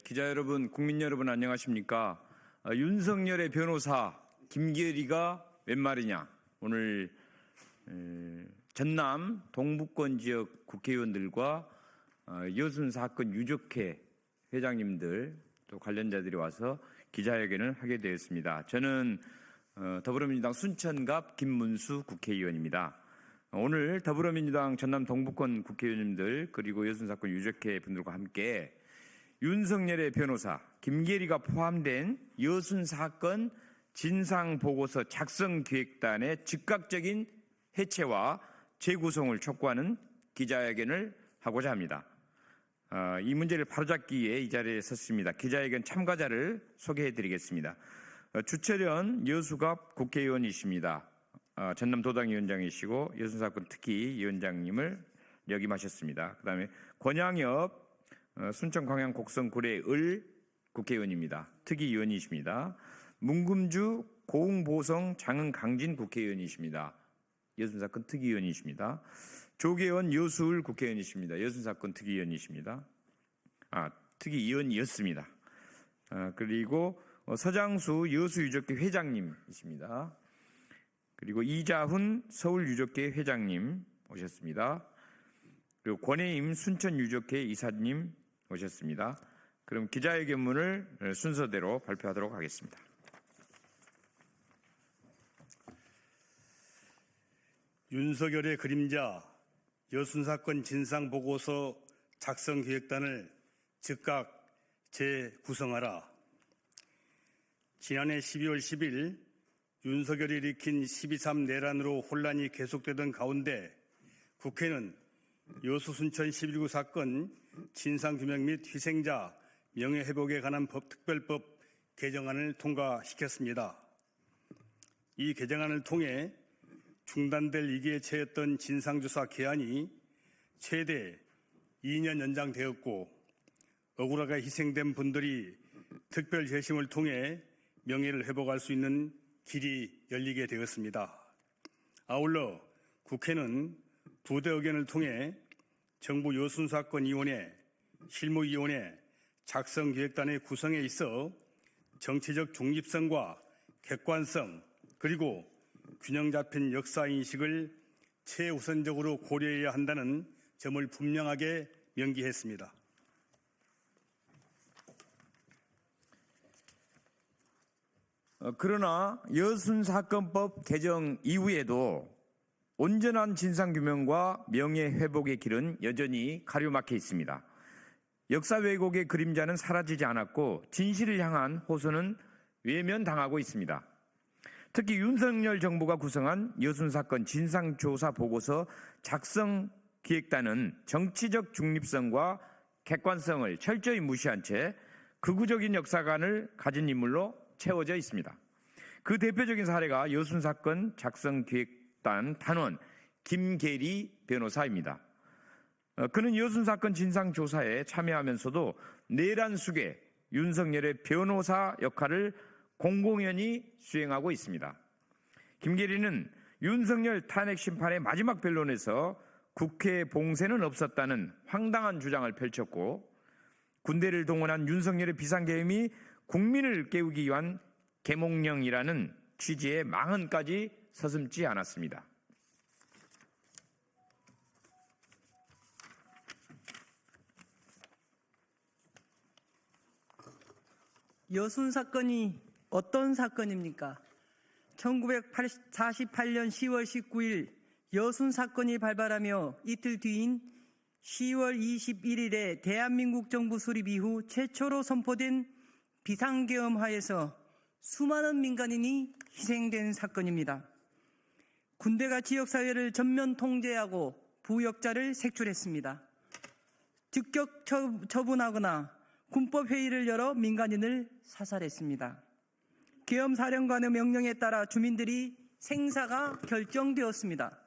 기자 여러분, 국민 여러분 안녕하십니까? 윤석열의 변호사 김계리가 웬 말이냐? 오늘 전남 동북권 지역 국회의원들과 여순 사건 유족회 회장님들 또 관련자들이 와서 기자회견을 하게 되었습니다. 저는 더불어민주당 순천갑 김문수 국회의원입니다. 오늘 더불어민주당 전남 동북권 국회의원님들 그리고 여순 사건 유족회 분들과 함께 윤석열의 변호사 김계리가 포함된 여순 사건 진상보고서 작성기획단의 즉각적인 해체와 재구성을 촉구하는 기자회견을 하고자 합니다. 이 문제를 바로잡기 위해 이 자리에 섰습니다. 기자회견 참가자를 소개해드리겠습니다. 주철현 여수갑 국회의원이십니다. 전남도당위원장이시고 여순사건 특위위원장님을 역임하셨습니다. 그 다음에 권양엽 순천광양 곡성구례 을 국회의원입니다. 특위위원이십니다. 문금주 고흥보성 장흥강진 국회의원이십니다. 여순사건 특위위원이십니다. 조계원 여수을 국회의원이십니다. 여순사건 특위위원이십니다. 특위위원이었습니다. 그리고 서장수 여수유족회 회장님이십니다. 그리고 이자훈 서울유족회 회장님 오셨습니다. 그리고 권혜임 순천유족회 이사님 오셨습니다. 그럼 기자회견문을 순서대로 발표하도록 하겠습니다. 윤석열의 그림자 여순사건 진상보고서 작성기획단을 즉각 재구성하라. 지난해 12월 10일 윤석열이 일으킨 12.3 내란으로 혼란이 계속되던 가운데 국회는 여수 순천 11.9 사건 진상규명 및 희생자 명예회복에 관한 특별법 개정안을 통과시켰습니다. 이 개정안을 통해 중단될 위기에 처했던 진상조사 기한이 최대 2년 연장되었고 억울하게 희생된 분들이 특별재심을 통해 명예를 회복할 수 있는 길이 열리게 되었습니다. 아울러 국회는 부대 의견을 통해 정부 여순사건위원회, 실무위원회, 작성기획단의 구성에 있어 정치적 중립성과 객관성 그리고 균형 잡힌 역사인식을 최우선적으로 고려해야 한다는 점을 분명하게 명기했습니다. 그러나 여순사건법 개정 이후에도 온전한 진상규명과 명예회복의 길은 여전히 가로막혀 있습니다. 역사 왜곡의 그림자는 사라지지 않았고 진실을 향한 호소는 외면당하고 있습니다. 특히 윤석열 정부가 구성한 여순사건 진상조사보고서 작성기획단은 정치적 중립성과 객관성을 철저히 무시한 채 극우적인 역사관을 가진 인물로 채워져 있습니다. 그 대표적인 사례가 여순사건 작성기획단 단원 김계리 변호사입니다. 그는 여순사건 진상조사에 참여하면서도 내란 수괴 윤석열의 변호사 역할을 공공연히 수행하고 있습니다. 김계리는 윤석열 탄핵 심판의 마지막 변론에서 국회 봉쇄는 없었다는 황당한 주장을 펼쳤고 군대를 동원한 윤석열의 비상계엄이 국민을 깨우기 위한 계몽령이라는 취지의 망언까지 서슴지 않았습니다. 여순 사건이 어떤 사건입니까? 1948년 10월 19일 여순 사건이 발발하며 이틀 뒤인 10월 21일에 대한민국 정부 수립 이후 최초로 선포된 비상계엄 하에서 수많은 민간인이 희생된 사건입니다. 군대가 지역사회를 전면 통제하고 부역자를 색출했습니다. 즉격 처분하거나 군법회의를 열어 민간인을 사살했습니다. 계엄사령관의 명령에 따라 주민들이 생사가 결정되었습니다.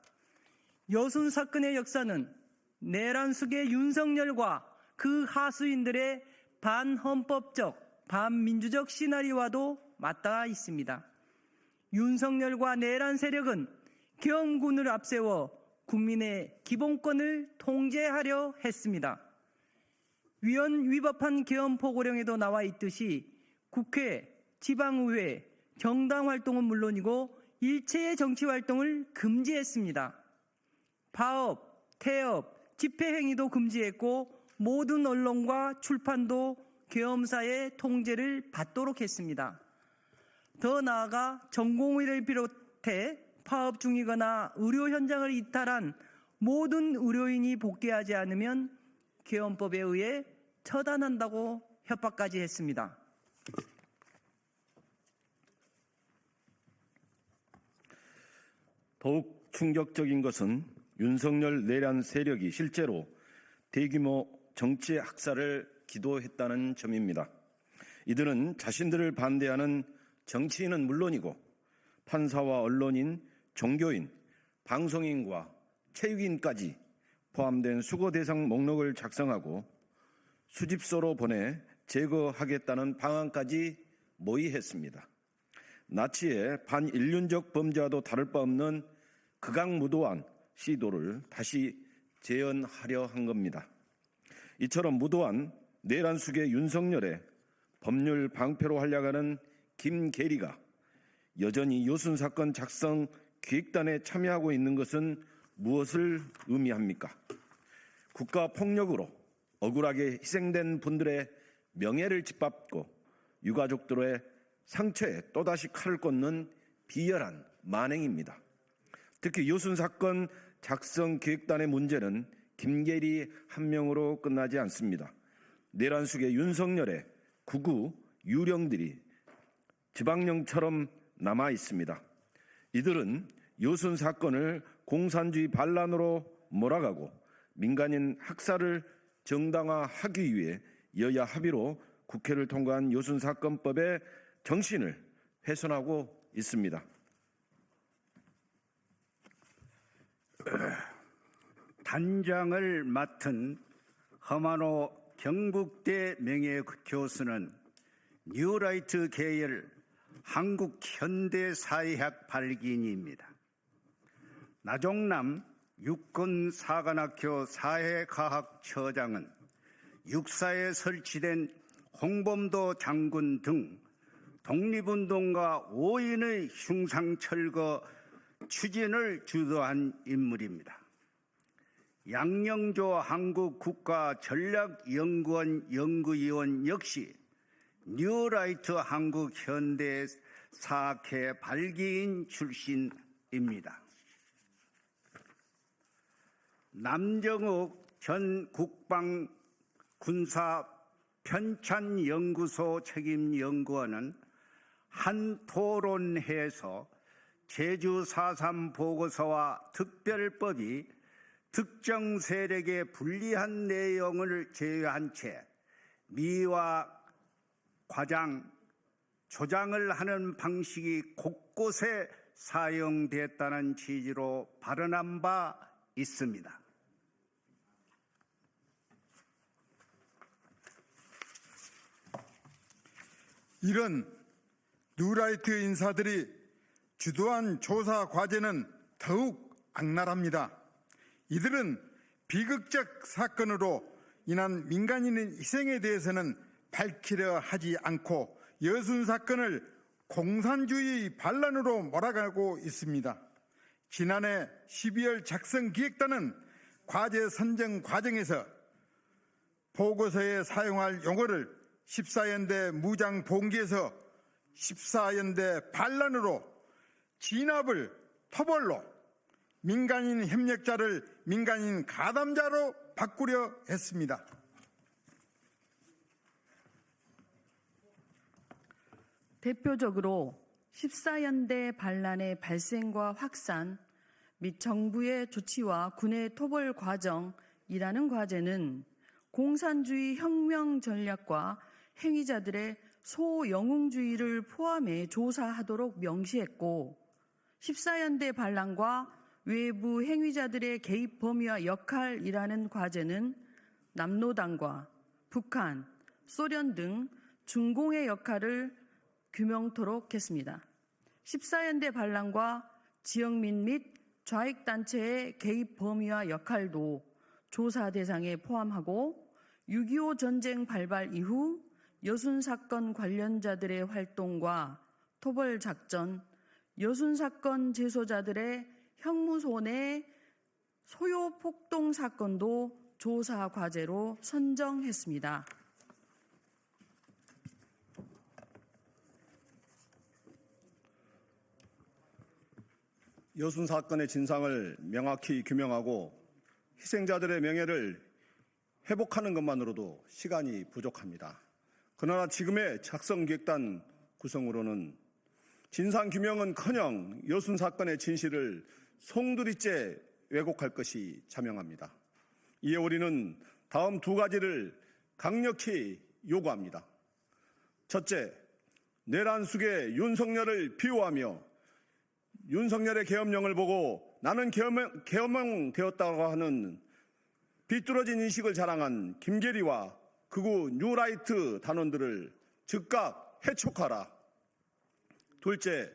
여순 사건의 역사는 내란 수괴 윤석열과 그 하수인들의 반헌법적, 반민주적 시나리오와도 맞닿아 있습니다. 윤석열과 내란 세력은 계엄군을 앞세워 국민의 기본권을 통제하려 했습니다. 위헌 위법한 계엄 포고령에도 나와 있듯이 국회, 지방의회, 정당 활동은 물론이고 일체의 정치 활동을 금지했습니다. 파업, 태업, 집회 행위도 금지했고 모든 언론과 출판도 계엄사의 통제를 받도록 했습니다. 더 나아가 전공의를 비롯해 파업 중이거나 의료 현장을 이탈한 모든 의료인이 복귀하지 않으면 계엄법에 의해 처단한다고 협박까지 했습니다. 더욱 충격적인 것은 윤석열 내란 세력이 실제로 대규모 정치 학살을 기도했다는 점입니다. 이들은 자신들을 반대하는 정치인은 물론이고 판사와 언론인, 종교인, 방송인과 체육인까지 포함된 수거 대상 목록을 작성하고 수집소로 보내 제거하겠다는 방안까지 모의했습니다. 나치의 반인륜적 범죄와도 다를 바 없는 극악무도한 시도를 다시 재현하려 한 겁니다. 이처럼 무도한 내란 속의 윤석열의 법률 방패로 활약하는 김계리가 여전히 요순 사건 작성 기획단에 참여하고 있는 것은 무엇을 의미합니까? 국가 폭력으로 억울하게 희생된 분들의 명예를 짓밟고 유가족들의 상처에 또다시 칼을 꽂는 비열한 만행입니다. 특히 요순 사건 작성 기획단의 문제는 김계리 한 명으로 끝나지 않습니다. 내란 속의 윤석열의 구구 유령들이 지방령처럼 남아 있습니다. 이들은 요순 사건을 공산주의 반란으로 몰아가고 민간인 학살을 정당화하기 위해 여야 합의로 국회를 통과한 요순 사건법의 정신을 훼손하고 있습니다. 단장을 맡은 허만호 경북대 명예교수는 뉴라이트 계열 한국현대사회학 발기인입니다. 나종남 육군사관학교 사회과학처장은 육사에 설치된 홍범도 장군 등 독립운동가 5인의 흉상철거 추진을 주도한 인물입니다. 양영조 한국국가전략연구원 연구위원 역시 뉴라이트 한국현대사학회 발기인 출신입니다. 남정욱 전 국방군사편찬연구소 책임연구원은 한 토론회에서 제주 4.3 보고서와 특별법이 특정 세력에 불리한 내용을 제외한 채 미화, 과장, 조장을 하는 방식이 곳곳에 사용됐다는 취지로 발언한 바 있습니다. 이런 뉴라이트 인사들이 주도한 조사 과제는 더욱 악랄합니다. 이들은 비극적 사건으로 인한 민간인의 희생에 대해서는 밝히려 하지 않고 여순 사건을 공산주의 반란으로 몰아가고 있습니다. 지난해 12월 작성 기획단은 과제 선정 과정에서 보고서에 사용할 용어를 14연대 무장 봉기에서 14연대 반란으로 진압을 토벌로 민간인 협력자를 민간인 가담자로 바꾸려 했습니다. 대표적으로 14연대 반란의 발생과 확산 및 정부의 조치와 군의 토벌 과정이라는 과제는 공산주의 혁명 전략과 행위자들의 소영웅주의를 포함해 조사하도록 명시했고 14연대 반란과 외부 행위자들의 개입 범위와 역할이라는 과제는 남로당과 북한, 소련 등 중공의 역할을 규명토록 했습니다. 14연대 반란과 지역민 및 좌익단체의 개입 범위와 역할도 조사 대상에 포함하고 6.25 전쟁 발발 이후 여순 사건 관련자들의 활동과 토벌 작전, 여순 사건 재소자들의 형무소 내 소요 폭동 사건도 조사 과제로 선정했습니다. 여순 사건의 진상을 명확히 규명하고 희생자들의 명예를 회복하는 것만으로도 시간이 부족합니다. 그러나 지금의 작성기획단 구성으로는 진상규명은커녕 여순 사건의 진실을 송두리째 왜곡할 것이 자명합니다. 이에 우리는 다음 두 가지를 강력히 요구합니다. 첫째, 내란 숙의 윤석열을 비호하며 윤석열의 계엄령을 보고 나는 계엄령되었다고 하는 비뚤어진 인식을 자랑한 김계리와 극우 뉴라이트 단원들을 즉각 해촉하라. 둘째,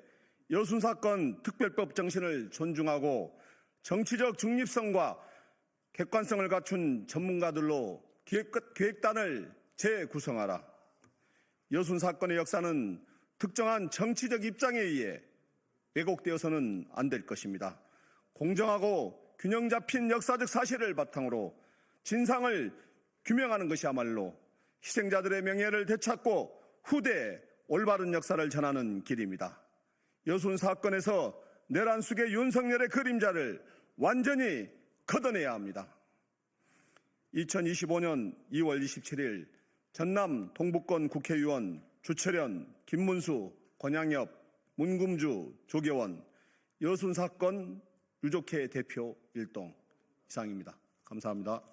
여순 사건 특별법 정신을 존중하고 정치적 중립성과 객관성을 갖춘 전문가들로 기획단을 재구성하라. 여순 사건의 역사는 특정한 정치적 입장에 의해 왜곡되어서는 안 될 것입니다. 공정하고 균형 잡힌 역사적 사실을 바탕으로 진상을 규명하는 것이야말로 희생자들의 명예를 되찾고 후대에 올바른 역사를 전하는 길입니다. 여순 사건에서 내란 숙의 윤석열의 그림자를 완전히 걷어내야 합니다. 2025년 2월 27일 전남 동북권 국회의원 주철현, 김문수, 권양엽, 문금주, 조계원, 여순 사건 유족회 대표 일동 이상입니다. 감사합니다.